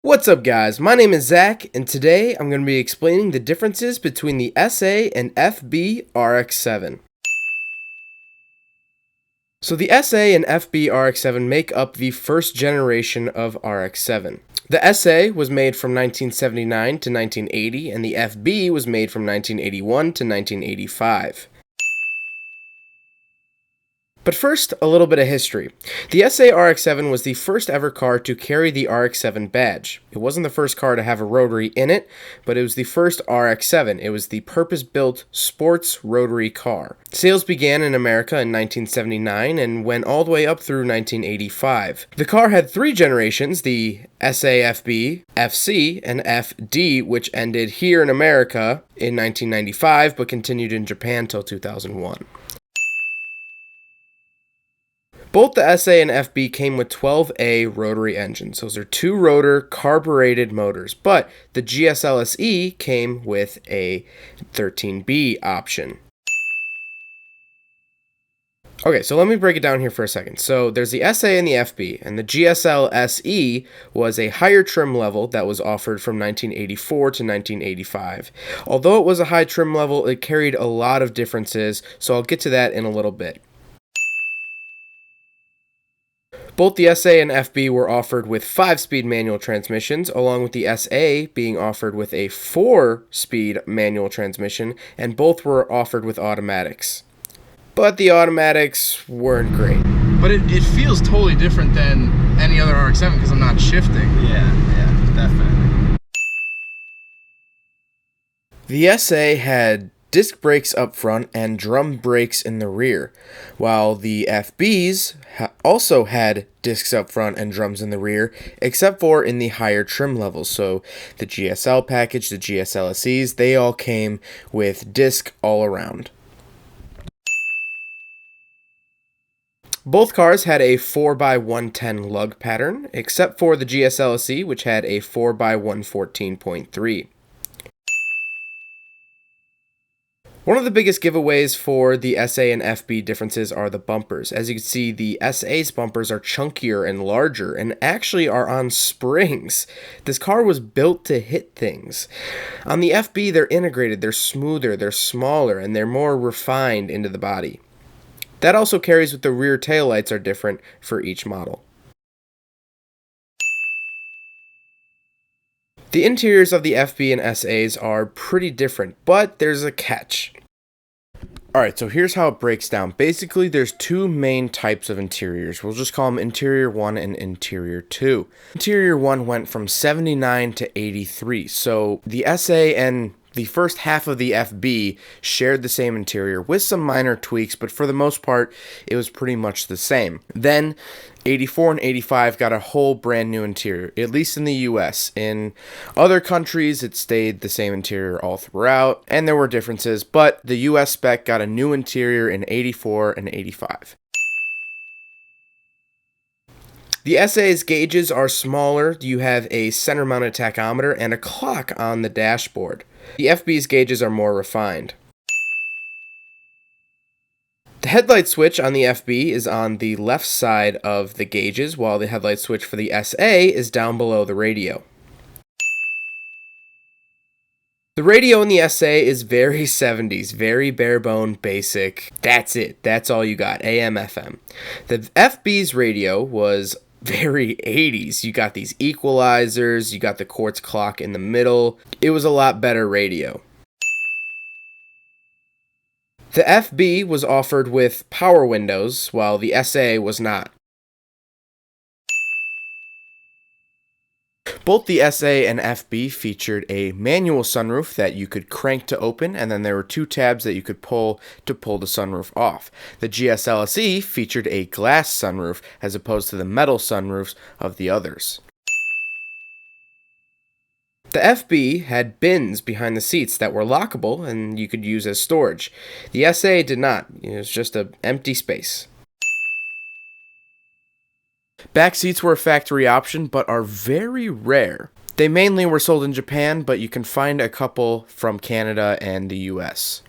What's up, guys? My name is Zach, and today I'm going to be explaining the differences between the SA and FB RX7. So the SA and FB RX7 make up the first generation of RX7. The SA was made from 1979 to 1980, and the FB was made from 1981 to 1985. But first, a little bit of history. The SA RX-7 was the first ever car to carry the RX-7 badge. It wasn't the first car to have a rotary in it, but it was the first RX-7. It was the purpose-built sports rotary car. Sales began in America in 1979 and went all the way up through 1985. The car had three generations, the SAFB, FC, and FD, which ended here in America in 1995 but continued in Japan till 2001. Both the SA and FB came with 12A rotary engines. Those are two-rotor carbureted motors, but the GSL-SE came with a 13B option. Okay, so let me break it down here for a second. So there's the SA and the FB, and the GSL-SE was a higher trim level that was offered from 1984 to 1985. Although it was a high trim level, it carried a lot of differences, so I'll get to that in a little bit. Both the SA and FB were offered with 5-speed manual transmissions, along with the SA being offered with a 4-speed manual transmission, and both were offered with automatics. But the automatics weren't great. But it feels totally different than any other RX-7 because I'm not shifting. Yeah, definitely. The SA had disc brakes up front and drum brakes in the rear, while the FBs also had discs up front and drums in the rear, except for in the higher trim levels. So the GSL package, the GSL-SEs, they all came with disc all around. Both cars had a 4x110 lug pattern, except for the GSL-SE, which had a 4x114.3. One of the biggest giveaways for the SA and FB differences are the bumpers. As you can see, the SA's bumpers are chunkier and larger and actually are on springs. This car was built to hit things. On the FB, they're integrated, they're smoother, they're smaller, and they're more refined into the body. That also carries with the rear taillights are different for each model. The interiors of the FB and SAs are pretty different, but there's a catch. Alright, so here's how it breaks down. Basically, there's two main types of interiors. We'll just call them Interior 1 and Interior 2. Interior 1 went from 79 to 83, so the SA and the first half of the FB shared the same interior with some minor tweaks, but for the most part, it was pretty much the same. Then, 84 and 85 got a whole brand new interior, at least in the US. In other countries, it stayed the same interior all throughout, and there were differences, but the US spec got a new interior in 84 and 85. The SA's gauges are smaller. You have a center-mounted tachometer and a clock on the dashboard. The FB's gauges are more refined. The headlight switch on the FB is on the left side of the gauges, while the headlight switch for the SA is down below the radio. The radio in the SA is very 70s, very bare-bone, basic. That's it. That's all you got, AM, FM. The FB's radio was very 80s. You got these equalizers, you got the quartz clock in the middle. It was a lot better radio. The FB was offered with power windows, while the SA was not. Both the SA and FB featured a manual sunroof that you could crank to open, and then there were two tabs that you could pull to pull the sunroof off. The GSL-SE featured a glass sunroof as opposed to the metal sunroofs of the others. The FB had bins behind the seats that were lockable and you could use as storage. The SA did not. It was just an empty space. Back seats were a factory option, but are very rare. They mainly were sold in Japan, but you can find a couple from Canada and the US.